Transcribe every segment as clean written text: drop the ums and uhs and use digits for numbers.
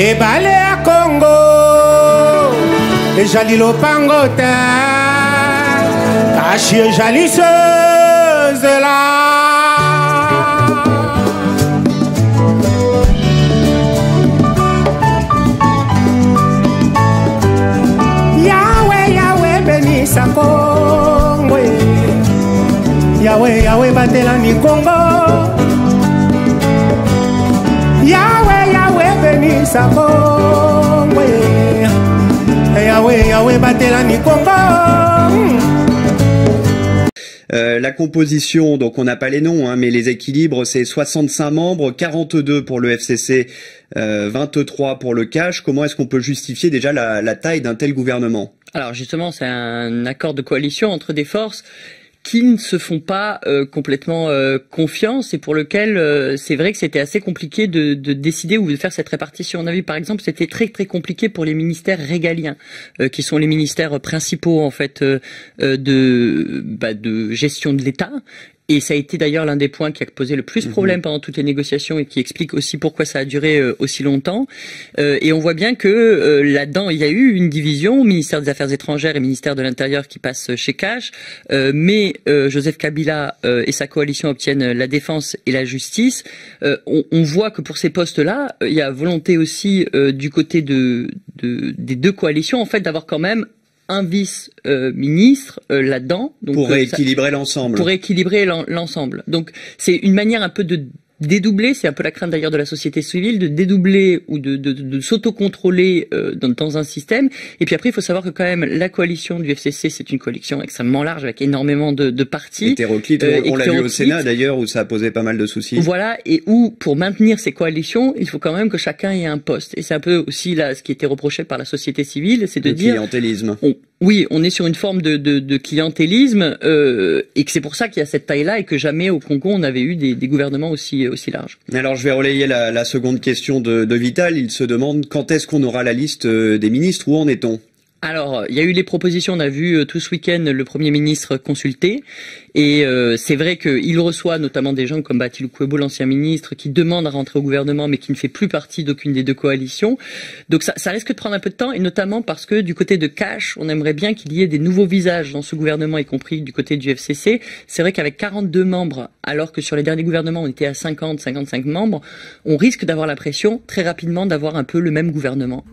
Ebale ya Congo ejali lopangota kashi ejali sezela Yahweh Yahweh benisa Congo Yahweh Yahweh batela ni Congo Yahweh Yahweh benisa Congo Yahweh Yahweh batela ni Congo. La composition, donc on n'a pas les noms, hein, mais les équilibres, c'est 65 membres, 42 pour le FCC, 23 pour le CACH. Comment est-ce qu'on peut justifier déjà la taille d'un tel gouvernement? Alors justement, c'est un accord de coalition entre des forces qui ne se font pas complètement confiance et pour lequel c'est vrai que c'était assez compliqué de décider ou de faire cette répartition. On a vu par exemple c'était très compliqué pour les ministères régaliens qui sont les ministères principaux en fait de gestion de l'État. Et ça a été d'ailleurs l'un des points qui a posé le plus de problèmes pendant toutes les négociations et qui explique aussi pourquoi ça a duré aussi longtemps. Et on voit bien que là-dedans, il y a eu une division, ministère des Affaires étrangères et ministère de l'Intérieur qui passe chez CACH. Mais Joseph Kabila et sa coalition obtiennent la défense et la justice. On voit que pour ces postes-là, il y a volonté aussi du côté des deux coalitions en fait d'avoir quand même un vice-ministre là-dedans. Pour rééquilibrer l'ensemble. Pour rééquilibrer l'ensemble. Donc c'est une manière un peu de dédoubler, c'est un peu la crainte d'ailleurs de la société civile, de dédoubler ou de s'autocontrôler dans un système. Et puis après, il faut savoir que quand même, la coalition du FCC, c'est une coalition extrêmement large avec énormément de partis. Hétéroclite, on l'a vu au Sénat d'ailleurs, où ça a posé pas mal de soucis. Voilà, et où pour maintenir ces coalitions, il faut quand même que chacun ait un poste. Et c'est un peu aussi là ce qui était reproché par la société civile, c'est de dire... clientélisme. Oui, on est sur une forme de clientélisme et que c'est pour ça qu'il y a cette taille-là et que jamais au Congo on avait eu des gouvernements aussi larges. Alors je vais relayer la seconde question de Vital. Il se demande quand est-ce qu'on aura la liste des ministres, où en est-on? Alors, il y a eu les propositions, on a vu tout ce week-end le Premier ministre consulter, et c'est vrai qu'il reçoit notamment des gens comme Batilou Kwebo, l'ancien ministre, qui demande à rentrer au gouvernement, mais qui ne fait plus partie d'aucune des deux coalitions. Donc ça risque de prendre un peu de temps, et notamment parce que du côté de CACH, on aimerait bien qu'il y ait des nouveaux visages dans ce gouvernement, y compris du côté du FCC. C'est vrai qu'avec 42 membres, alors que sur les derniers gouvernements, on était à 55 membres, on risque d'avoir l'impression, très rapidement, d'avoir un peu le même gouvernement.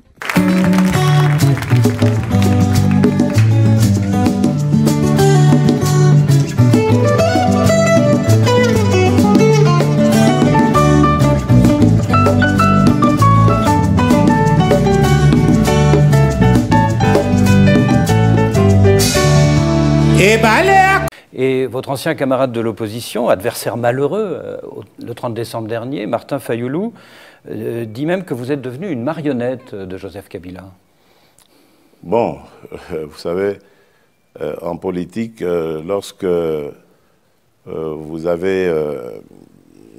Et votre ancien camarade de l'opposition, adversaire malheureux, le 30 décembre dernier, Martin Fayoulou, dit même que vous êtes devenu une marionnette de Joseph Kabila. Bon, vous savez, en politique, lorsque vous avez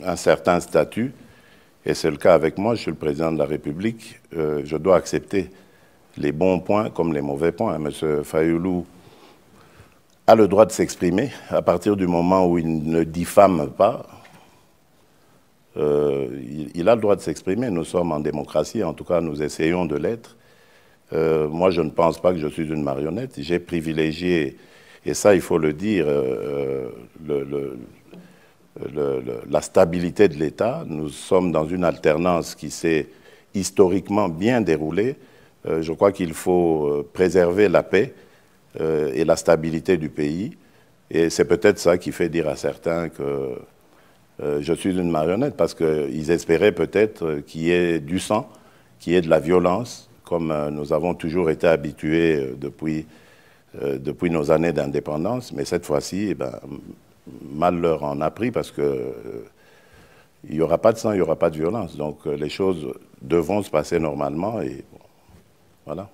un certain statut, et c'est le cas avec moi, je suis le président de la République, je dois accepter les bons points comme les mauvais points. Monsieur Fayoulou a le droit de s'exprimer à partir du moment où il ne diffame pas. Il a le droit de s'exprimer. Nous sommes en démocratie, en tout cas nous essayons de l'être. Moi je ne pense pas que je suis une marionnette. J'ai privilégié, et ça il faut le dire, la stabilité de l'État. Nous sommes dans une alternance qui s'est historiquement bien déroulée. Je crois qu'il faut préserver la paix et la stabilité du pays. Et c'est peut-être ça qui fait dire à certains que je suis une marionnette, parce qu'ils espéraient peut-être qu'il y ait du sang, qu'il y ait de la violence, comme nous avons toujours été habitués depuis nos années d'indépendance. Mais cette fois-ci, eh ben, mal leur en a pris, parce que il n'y aura pas de sang, il n'y aura pas de violence. Donc les choses devront se passer normalement, et bon, voilà.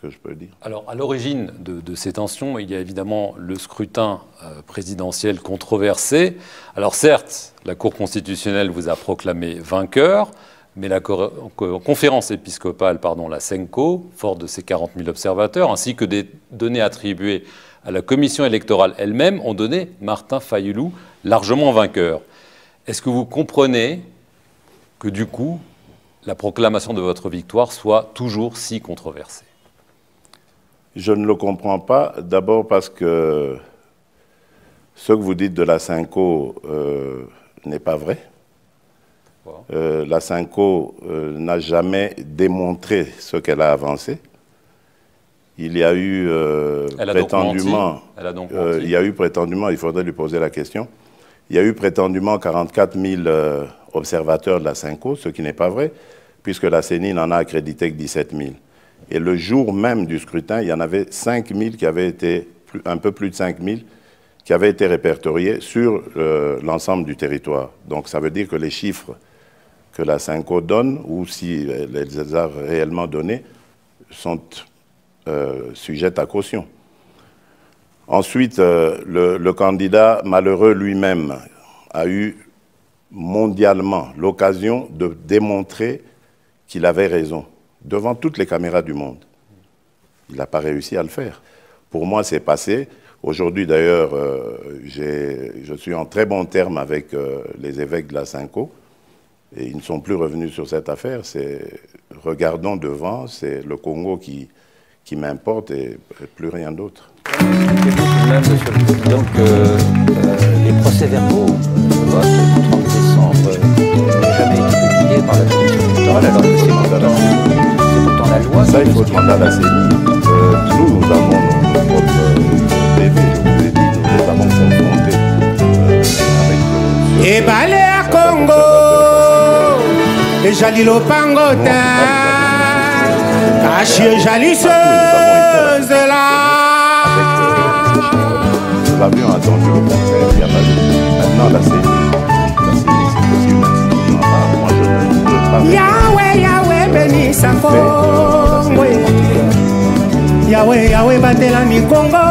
ce que je peux dire. Alors, à l'origine de ces tensions, il y a évidemment le scrutin présidentiel controversé. Alors, certes, la Cour constitutionnelle vous a proclamé vainqueur, mais la conférence épiscopale, la CENCO, forte de ses 40 000 observateurs, ainsi que des données attribuées à la commission électorale elle-même, ont donné Martin Fayulu largement vainqueur. Est-ce que vous comprenez que, du coup, la proclamation de votre victoire soit toujours si controversée? Je ne le comprends pas, d'abord parce que ce que vous dites de la CENCO n'est pas vrai. La CENCO n'a jamais démontré ce qu'elle a avancé. Il y a eu prétendument, il faudrait lui poser la question, il y a eu prétendument 44 000 observateurs de la CENCO, ce qui n'est pas vrai, puisque la CENI n'en a accrédité que 17 000. Et le jour même du scrutin, il y en avait 5 000 qui avaient été, un peu plus de 5 000, qui avaient été répertoriés sur l'ensemble du territoire. Donc ça veut dire que les chiffres que la CENCO donne, ou si elle les a réellement donnés, sont sujettes à caution. Ensuite, le candidat malheureux lui-même a eu mondialement l'occasion de démontrer qu'il avait raison, devant toutes les caméras du monde. Il n'a pas réussi à le faire. Pour moi, c'est passé. Aujourd'hui, d'ailleurs, je suis en très bon terme avec les évêques de la CENCO, et ils ne sont plus revenus sur cette affaire. Regardons devant, c'est le Congo qui m'importe et plus rien d'autre. Expliquez-vous même, Monsieur le Président, que les procès-verbaux de vote du 30 décembre n'ont jamais été publiés par la Commission électorale, alors que c'est pourtant la loi. Ça, il faut demander à la CENI. Nous avons notre PV, je vous l'ai dit, nous les avons confrontés avec... Et balé à Congo, et Jali Lopangota, caché Jalisseuse là. Nous avions attendu le contraire, il n'y a pas de... Maintenant, la CENI, c'est possible, moi je ne veux pas... Yahweh, Yahweh, béni sa Congo. Yahweh, Yahweh, batela mi Congo.